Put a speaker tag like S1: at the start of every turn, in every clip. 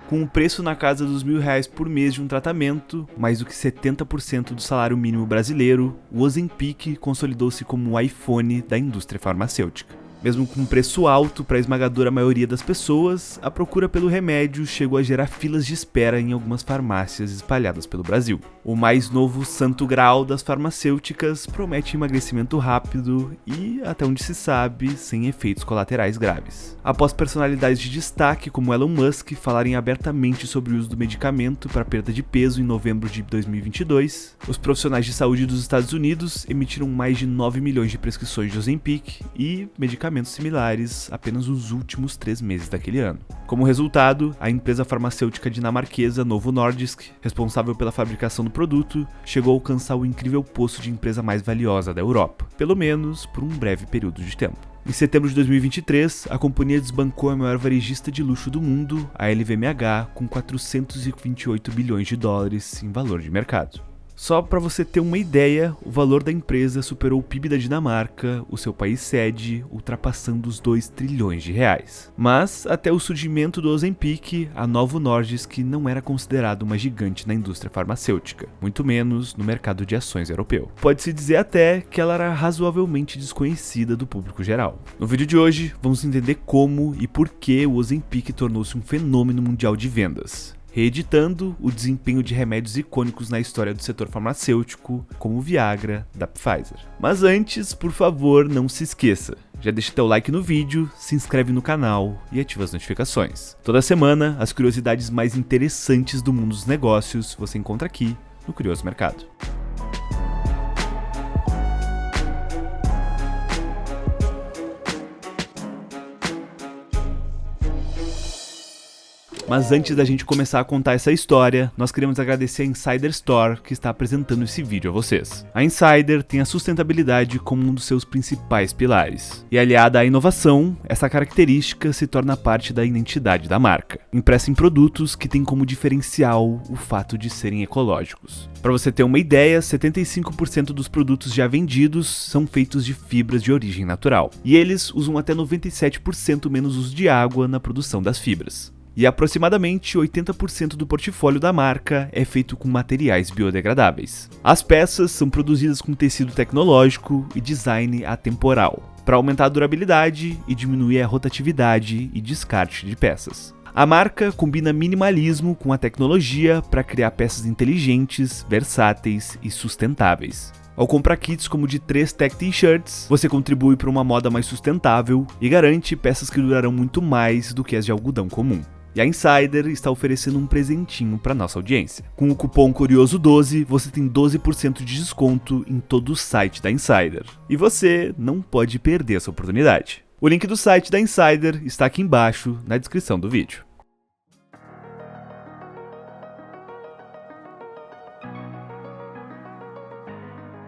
S1: Com um preço na casa dos R$1.000 por mês de um tratamento, mais do que 70% do salário mínimo brasileiro, o Ozempic consolidou-se como o iPhone da indústria farmacêutica. Mesmo com um preço alto para a esmagadora maioria das pessoas, a procura pelo remédio chegou a gerar filas de espera em algumas farmácias espalhadas pelo Brasil. O mais novo santo graal das farmacêuticas promete emagrecimento rápido e, até onde se sabe, sem efeitos colaterais graves. Após personalidades de destaque como Elon Musk falarem abertamente sobre o uso do medicamento para perda de peso em novembro de 2022, os profissionais de saúde dos Estados Unidos emitiram mais de 9 milhões de prescrições de Ozempic e medicamentos similares apenas nos últimos 3 meses daquele ano. Como resultado, a empresa farmacêutica dinamarquesa Novo Nordisk, responsável pela fabricação do produto, chegou a alcançar o incrível posto de empresa mais valiosa da Europa, pelo menos por um breve período de tempo. Em setembro de 2023, a companhia desbancou a maior varejista de luxo do mundo, a LVMH, com 428 bilhões de dólares em valor de mercado. Só para você ter uma ideia, o valor da empresa superou o PIB da Dinamarca, o seu país sede, ultrapassando os 2 trilhões de reais. Mas, até o surgimento do Ozempic, a Novo Nordisk não era considerada uma gigante na indústria farmacêutica, muito menos no mercado de ações europeu. Pode-se dizer até que ela era razoavelmente desconhecida do público geral. No vídeo de hoje, vamos entender como e por que o Ozempic tornou-se um fenômeno mundial de vendas, reeditando o desempenho de remédios icônicos na história do setor farmacêutico, como o Viagra, da Pfizer. Mas antes, por favor, não se esqueça, já deixa teu like no vídeo, se inscreve no canal e ativa as notificações. Toda semana, as curiosidades mais interessantes do mundo dos negócios você encontra aqui no Curioso Mercado. Mas antes da gente começar a contar essa história, nós queremos agradecer a Insider Store que está apresentando esse vídeo a vocês. A Insider tem a sustentabilidade como um dos seus principais pilares. E aliada à inovação, essa característica se torna parte da identidade da marca, impressa em produtos que têm como diferencial o fato de serem ecológicos. Para você ter uma ideia, 75% dos produtos já vendidos são feitos de fibras de origem natural. E eles usam até 97% menos uso de água na produção das fibras. E aproximadamente 80% do portfólio da marca é feito com materiais biodegradáveis. As peças são produzidas com tecido tecnológico e design atemporal, para aumentar a durabilidade e diminuir a rotatividade e descarte de peças. A marca combina minimalismo com a tecnologia para criar peças inteligentes, versáteis e sustentáveis. Ao comprar kits como de 3 tech t-shirts, você contribui para uma moda mais sustentável e garante peças que durarão muito mais do que as de algodão comum. E a Insider está oferecendo um presentinho para nossa audiência. Com o cupom Curioso12, você tem 12% de desconto em todo o site da Insider. E você não pode perder essa oportunidade. O link do site da Insider está aqui embaixo na descrição do vídeo.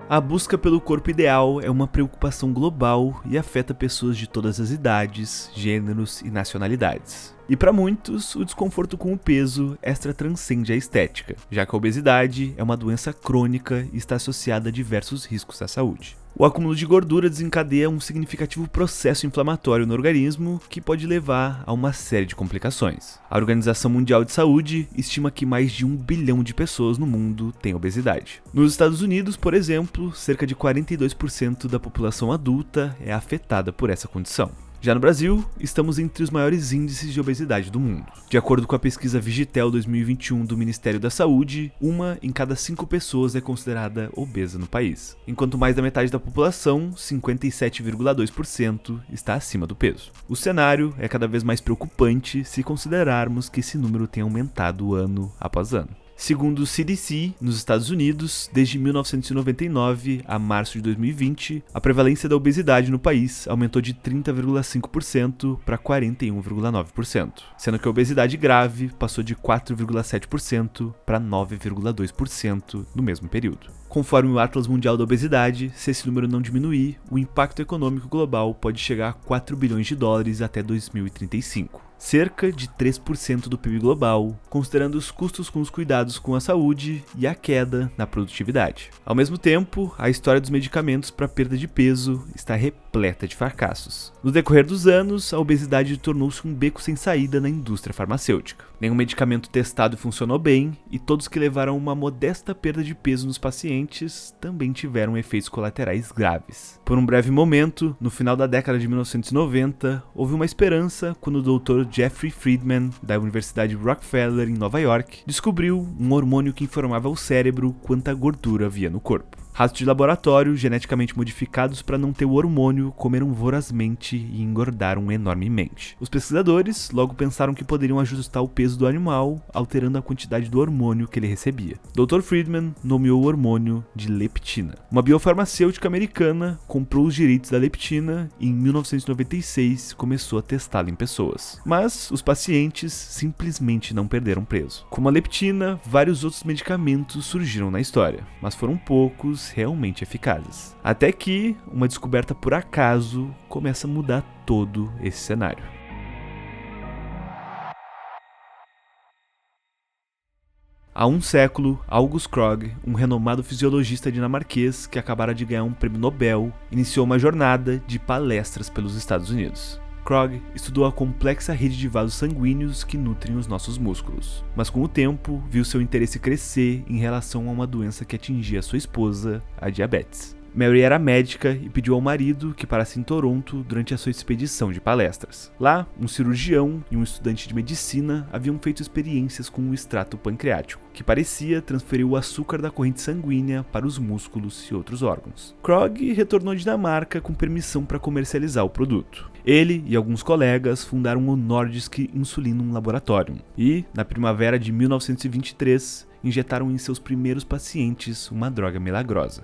S1: A busca pelo corpo ideal é uma preocupação global e afeta pessoas de todas as idades, gêneros e nacionalidades. E para muitos, o desconforto com o peso extra transcende a estética, já que a obesidade é uma doença crônica e está associada a diversos riscos à saúde. O acúmulo de gordura desencadeia um significativo processo inflamatório no organismo que pode levar a uma série de complicações. A Organização Mundial de Saúde estima que mais de 1 bilhão de pessoas no mundo têm obesidade. Nos Estados Unidos, por exemplo, cerca de 42% da população adulta é afetada por essa condição. Já no Brasil, estamos entre os maiores índices de obesidade do mundo. De acordo com a pesquisa Vigitel 2021 do Ministério da Saúde, 1 em cada 5 pessoas é considerada obesa no país, enquanto mais da metade da população, 57,2%, está acima do peso. O cenário é cada vez mais preocupante se considerarmos que esse número tem aumentado ano após ano. Segundo o CDC, nos Estados Unidos, desde 1999 a março de 2020, a prevalência da obesidade no país aumentou de 30,5% para 41,9%, sendo que a obesidade grave passou de 4,7% para 9,2% no mesmo período. Conforme o Atlas Mundial da Obesidade, se esse número não diminuir, o impacto econômico global pode chegar a 4 bilhões de dólares até 2035. cerca de 3% do PIB global, considerando os custos com os cuidados com a saúde e a queda na produtividade. Ao mesmo tempo, a história dos medicamentos para perda de peso está repleta de fracassos. No decorrer dos anos, a obesidade tornou-se um beco sem saída na indústria farmacêutica. Nenhum medicamento testado funcionou bem e todos que levaram uma modesta perda de peso nos pacientes também tiveram efeitos colaterais graves. Por um breve momento, no final da década de 1990, houve uma esperança quando o Dr. Jeffrey Friedman, da Universidade Rockefeller em Nova York, descobriu um hormônio que informava ao cérebro quanta gordura havia no corpo. Ratos de laboratório, geneticamente modificados para não ter o hormônio, comeram vorazmente e engordaram enormemente. Os pesquisadores logo pensaram que poderiam ajustar o peso do animal, alterando a quantidade do hormônio que ele recebia. Dr. Friedman nomeou o hormônio de leptina. Uma biofarmacêutica americana comprou os direitos da leptina e em 1996 começou a testá-la em pessoas. Mas os pacientes simplesmente não perderam peso. Como a leptina, vários outros medicamentos surgiram na história, mas foram poucos realmente eficazes. Até que uma descoberta por acaso começa a mudar todo esse cenário. Há um século, August Krogh, um renomado fisiologista dinamarquês que acabara de ganhar um prêmio Nobel, iniciou uma jornada de palestras pelos Estados Unidos. Krogh estudou a complexa rede de vasos sanguíneos que nutrem os nossos músculos, mas com o tempo viu seu interesse crescer em relação a uma doença que atingia sua esposa, a diabetes. Mary era médica e pediu ao marido que parasse em Toronto durante a sua expedição de palestras. Lá, um cirurgião e um estudante de medicina haviam feito experiências com o extrato pancreático, que parecia transferir o açúcar da corrente sanguínea para os músculos e outros órgãos. Krogh retornou à Dinamarca com permissão para comercializar o produto. Ele e alguns colegas fundaram o Nordisk Insulinum Laboratorium e, na primavera de 1923, injetaram em seus primeiros pacientes uma droga milagrosa: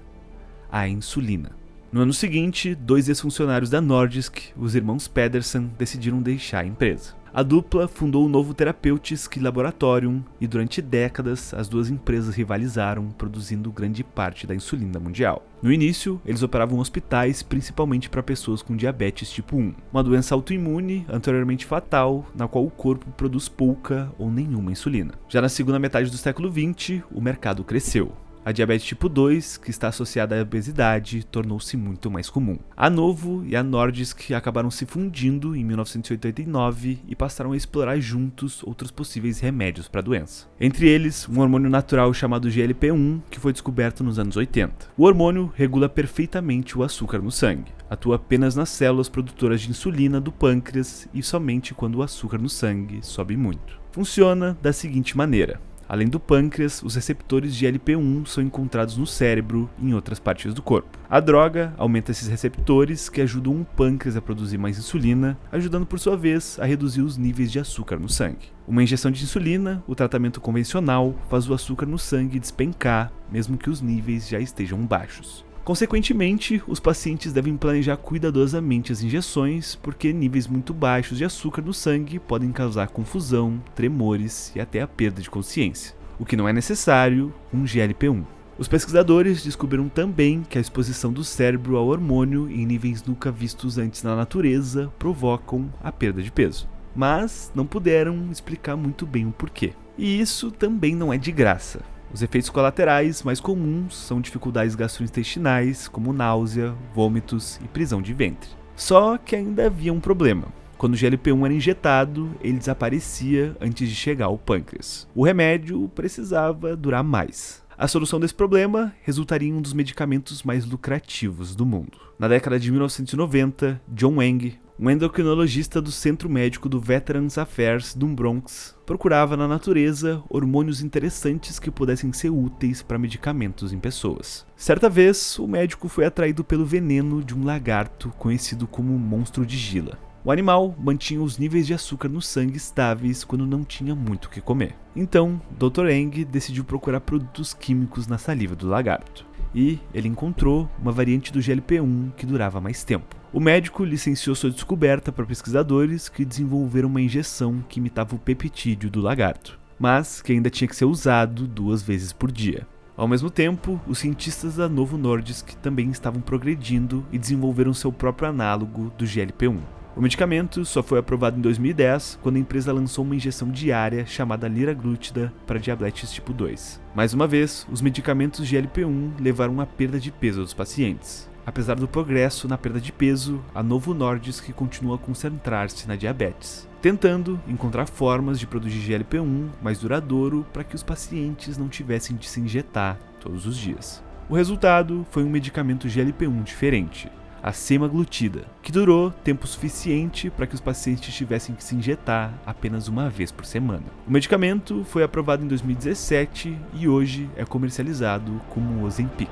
S1: a insulina. No ano seguinte, 2 ex-funcionários da Nordisk, os irmãos Pedersen, decidiram deixar a empresa. A dupla fundou o Novo Therapeutisk Laboratorium e durante décadas as duas empresas rivalizaram, produzindo grande parte da insulina mundial. No início, eles operavam hospitais principalmente para pessoas com diabetes tipo 1, uma doença autoimune anteriormente fatal, na qual o corpo produz pouca ou nenhuma insulina. Já na segunda metade do século XX, o mercado cresceu. A diabetes tipo 2, que está associada à obesidade, tornou-se muito mais comum. A Novo e a Nordisk acabaram se fundindo em 1989 e passaram a explorar juntos outros possíveis remédios para a doença. Entre eles, um hormônio natural chamado GLP-1, que foi descoberto nos anos 80. O hormônio regula perfeitamente o açúcar no sangue. Atua apenas nas células produtoras de insulina do pâncreas e somente quando o açúcar no sangue sobe muito. Funciona da seguinte maneira: além do pâncreas, os receptores de GLP-1 são encontrados no cérebro e em outras partes do corpo. A droga aumenta esses receptores que ajudam o pâncreas a produzir mais insulina, ajudando por sua vez a reduzir os níveis de açúcar no sangue. Uma injeção de insulina, o tratamento convencional, faz o açúcar no sangue despencar, mesmo que os níveis já estejam baixos. Consequentemente, os pacientes devem planejar cuidadosamente as injeções, porque níveis muito baixos de açúcar no sangue podem causar confusão, tremores e até a perda de consciência, o que não é necessário com GLP-1. Os pesquisadores descobriram também que a exposição do cérebro ao hormônio em níveis nunca vistos antes na natureza provocam a perda de peso, mas não puderam explicar muito bem o porquê. E isso também não é de graça. Os efeitos colaterais mais comuns são dificuldades gastrointestinais, como náusea, vômitos e prisão de ventre. Só que ainda havia um problema. Quando o GLP-1 era injetado, ele desaparecia antes de chegar ao pâncreas. O remédio precisava durar mais. A solução desse problema resultaria em um dos medicamentos mais lucrativos do mundo. Na década de 1990, John Wang, um endocrinologista do Centro Médico do Veterans Affairs do Bronx, procurava na natureza hormônios interessantes que pudessem ser úteis para medicamentos em pessoas. Certa vez, o médico foi atraído pelo veneno de um lagarto conhecido como monstro de Gila. O animal mantinha os níveis de açúcar no sangue estáveis quando não tinha muito o que comer. Então, Dr. Eng decidiu procurar produtos químicos na saliva do lagarto. E ele encontrou uma variante do GLP-1 que durava mais tempo. O médico licenciou sua descoberta para pesquisadores que desenvolveram uma injeção que imitava o peptídeo do lagarto, mas que ainda tinha que ser usado 2 vezes por dia. Ao mesmo tempo, os cientistas da Novo Nordisk também estavam progredindo e desenvolveram seu próprio análogo do GLP-1. O medicamento só foi aprovado em 2010, quando a empresa lançou uma injeção diária chamada liraglutida para diabetes tipo 2. Mais uma vez, os medicamentos GLP-1 levaram à perda de peso dos pacientes. Apesar do progresso na perda de peso, a Novo Nordisk continua a concentrar-se na diabetes, tentando encontrar formas de produzir GLP-1 mais duradouro para que os pacientes não tivessem de se injetar todos os dias. O resultado foi um medicamento GLP-1 diferente, a semaglutida, que durou tempo suficiente para que os pacientes tivessem que se injetar apenas uma vez por semana. O medicamento foi aprovado em 2017 e hoje é comercializado como Ozempic.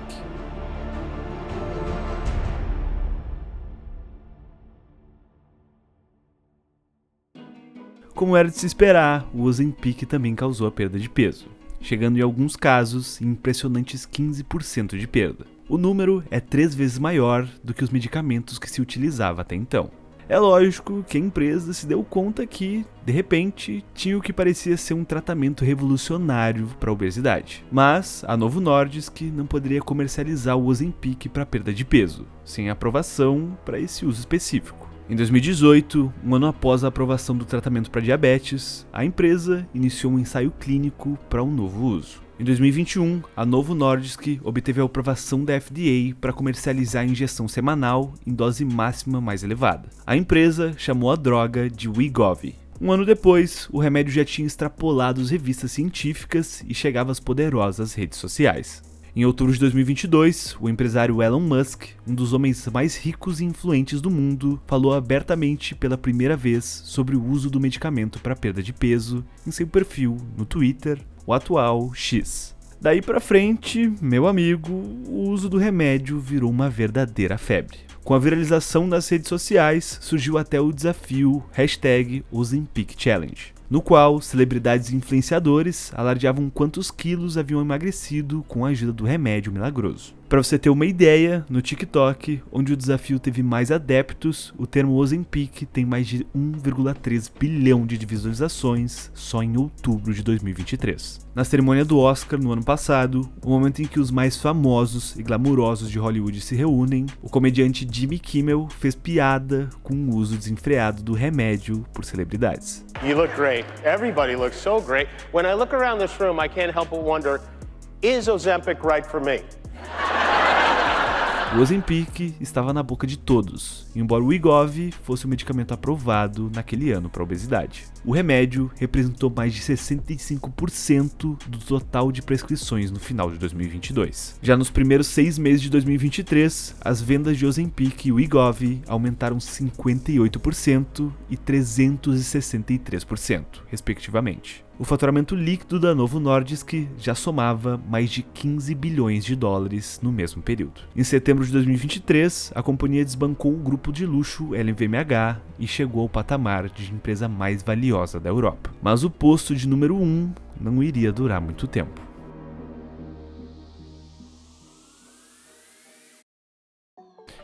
S1: Como era de se esperar, o Ozempic também causou a perda de peso, chegando em alguns casos em impressionantes 15% de perda. O número é 3 vezes maior do que os medicamentos que se utilizava até então. É lógico que a empresa se deu conta que, de repente, tinha o que parecia ser um tratamento revolucionário para a obesidade. Mas a Novo Nordisk não poderia comercializar o Ozempic para perda de peso, sem aprovação para esse uso específico. Em 2018, um ano após a aprovação do tratamento para diabetes, a empresa iniciou um ensaio clínico para um novo uso. Em 2021, a Novo Nordisk obteve a aprovação da FDA para comercializar a injeção semanal em dose máxima mais elevada. A empresa chamou a droga de Wegovy. Um ano depois, o remédio já tinha extrapolado as revistas científicas e chegava às poderosas redes sociais. Em outubro de 2022, o empresário Elon Musk, um dos homens mais ricos e influentes do mundo, falou abertamente pela primeira vez sobre o uso do medicamento para perda de peso em seu perfil no Twitter, o atual X. Daí pra frente, meu amigo, o uso do remédio virou uma verdadeira febre. Com a viralização das redes sociais, surgiu até o desafio #OzempicChallenge, no qual celebridades e influenciadores alardeavam quantos quilos haviam emagrecido com a ajuda do remédio milagroso. Para você ter uma ideia, no TikTok, onde o desafio teve mais adeptos, o termo Ozempic tem mais de 1,3 bilhão de visualizações só em outubro de 2023. Na cerimônia do Oscar no ano passado, o momento em que os mais famosos e glamurosos de Hollywood se reúnem, o comediante Jimmy Kimmel fez piada com o uso desenfreado do remédio por celebridades.
S2: You look great. Everybody looks so great. When I look around this room, I can't help but wonder, is Ozempic right for me?
S1: O Ozempic estava na boca de todos, embora o Wegovy fosse um medicamento aprovado naquele ano para a obesidade. O remédio representou mais de 65% do total de prescrições no final de 2022. Já nos primeiros 6 meses de 2023, as vendas de Ozempic e Wegovy aumentaram 58% e 363%, respectivamente. O faturamento líquido da Novo Nordisk já somava mais de 15 bilhões de dólares no mesmo período. Em setembro de 2023, a companhia desbancou o grupo de luxo LVMH e chegou ao patamar de empresa mais valiosa da Europa. Mas o posto de número 1 não iria durar muito tempo.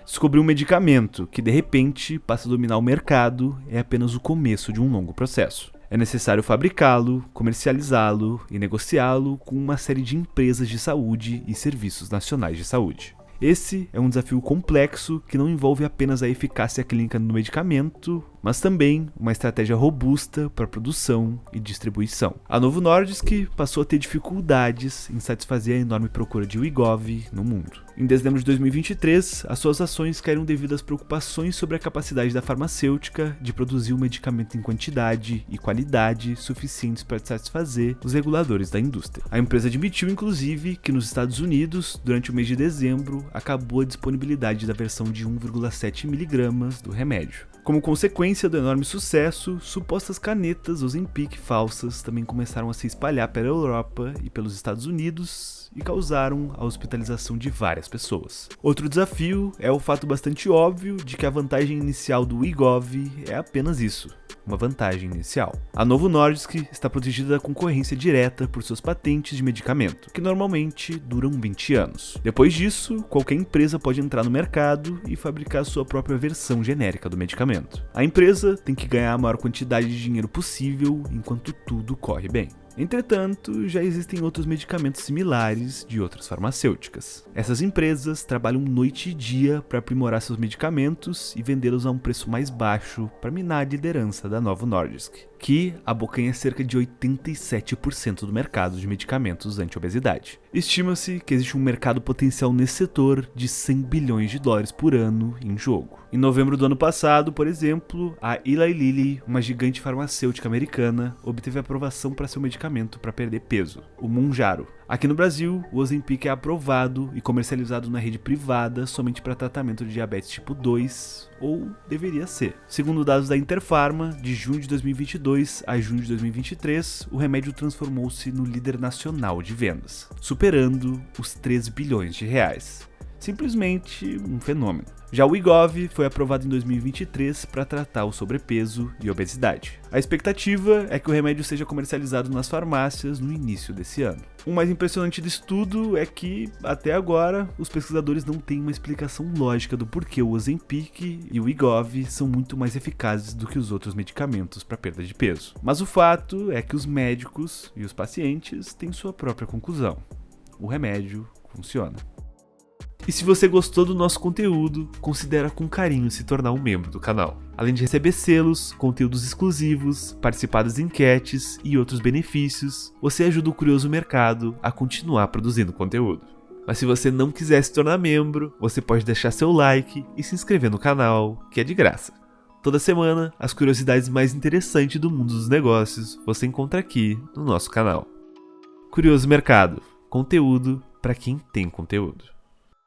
S1: Descobrir um medicamento que de repente passa a dominar o mercado é apenas o começo de um longo processo. É necessário fabricá-lo, comercializá-lo e negociá-lo com uma série de empresas de saúde e serviços nacionais de saúde. Esse é um desafio complexo que não envolve apenas a eficácia clínica do medicamento, mas também uma estratégia robusta para produção e distribuição. A Novo Nordisk passou a ter dificuldades em satisfazer a enorme procura de Wegovy no mundo. Em dezembro de 2023, as suas ações caíram devido às preocupações sobre a capacidade da farmacêutica de produzir um medicamento em quantidade e qualidade suficientes para satisfazer os reguladores da indústria. A empresa admitiu, inclusive, que nos Estados Unidos, durante o mês de dezembro, acabou a disponibilidade da versão de 1,7 mg do remédio. Como consequência do enorme sucesso, supostas canetas Ozempic falsas também começaram a se espalhar pela Europa e pelos Estados Unidos e causaram a hospitalização de várias pessoas. Outro desafio é o fato bastante óbvio de que a vantagem inicial do Wegovy é apenas isso, uma vantagem inicial. A Novo Nordisk está protegida da concorrência direta por suas patentes de medicamento, que normalmente duram 20 anos. Depois disso, qualquer empresa pode entrar no mercado e fabricar sua própria versão genérica do medicamento. A empresa tem que ganhar a maior quantidade de dinheiro possível enquanto tudo corre bem. Entretanto, já existem outros medicamentos similares de outras farmacêuticas. Essas empresas trabalham noite e dia para aprimorar seus medicamentos e vendê-los a um preço mais baixo para minar a liderança da Novo Nordisk, que abocanha cerca de 87% do mercado de medicamentos anti-obesidade. Estima-se que existe um mercado potencial nesse setor de 100 bilhões de dólares por ano em jogo. Em novembro do ano passado, por exemplo, a Eli Lilly, uma gigante farmacêutica americana, obteve aprovação para seu medicamento para perder peso, o Mounjaro. Aqui no Brasil, o Ozempic é aprovado e comercializado na rede privada somente para tratamento de diabetes tipo 2, ou deveria ser. Segundo dados da Interpharma, de junho de 2022 a junho de 2023, o remédio transformou-se no líder nacional de vendas, superando os 3 bilhões de reais. Simplesmente um fenômeno. Já o Wegovy foi aprovado em 2023 para tratar o sobrepeso e obesidade. A expectativa é que o remédio seja comercializado nas farmácias no início desse ano. O mais impressionante disso tudo é que, até agora, os pesquisadores não têm uma explicação lógica do porquê o Ozempic e o Wegovy são muito mais eficazes do que os outros medicamentos para perda de peso. Mas o fato é que os médicos e os pacientes têm sua própria conclusão. O remédio funciona. E se você gostou do nosso conteúdo, considera com carinho se tornar um membro do canal. Além de receber selos, conteúdos exclusivos, participar das enquetes e outros benefícios, você ajuda o Curioso Mercado a continuar produzindo conteúdo. Mas se você não quiser se tornar membro, você pode deixar seu like e se inscrever no canal, que é de graça. Toda semana, as curiosidades mais interessantes do mundo dos negócios você encontra aqui no nosso canal. Curioso Mercado, conteúdo para quem tem conteúdo.